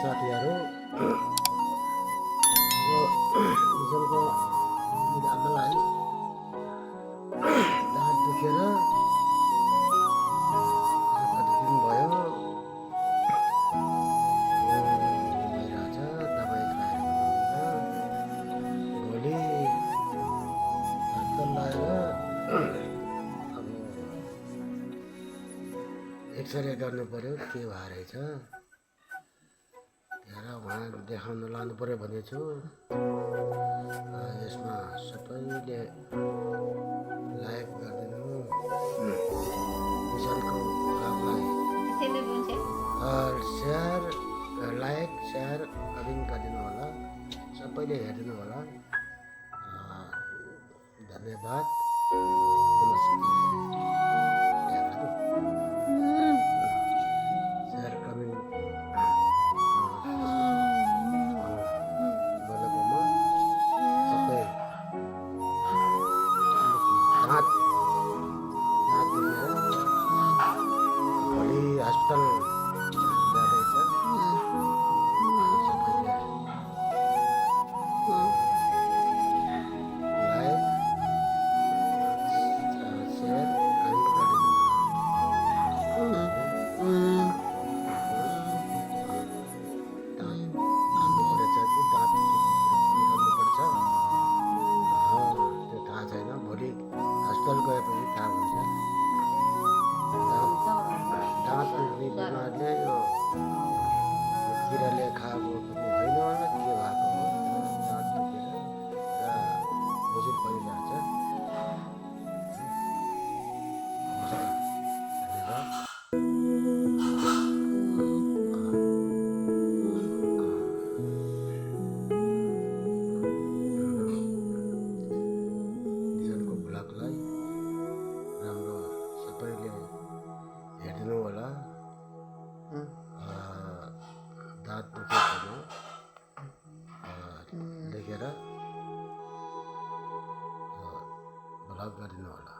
साथीहरू यो निजलको मेरो आमालाई दाँत दुखेर कति दिन भयो भइरहेछ। दबाई खाएर भोलि हस्पिटल लगाएर अब एक्सरे गर्नु पर्यो के भएर रहेछ उहाँ देखाउन लानु पर्यो भनेछु। यसमा सबैले लाइक गरिदिनु विशालको ब्लगलाई सेयर लाइक सेयर गरिदिनु होला, सबैले हेरिदिनु होला। धन्यवाद, नमस्कार। सेयर कमेन्ट हस्पिटल जाँदैछ। लाइक सेयर हाल्नुपर्छ कि दाँत निकाल्नुपर्छ त्यो थाहा छैन। भोलि हस्पिटल गएपछि थाहा हुन्छ। दाँत दुख्ने बिमारले यो किराले खाएको पनि होइन होला, के भएको हो दाँत दुखेर पुरा बोजू परिरहेछ। निजलको ब्लगलाई राम्रो सबैले हेरिदिनु होला। दाँत दुखेकोमा लेखेर ब्लग गरिदिनु होला।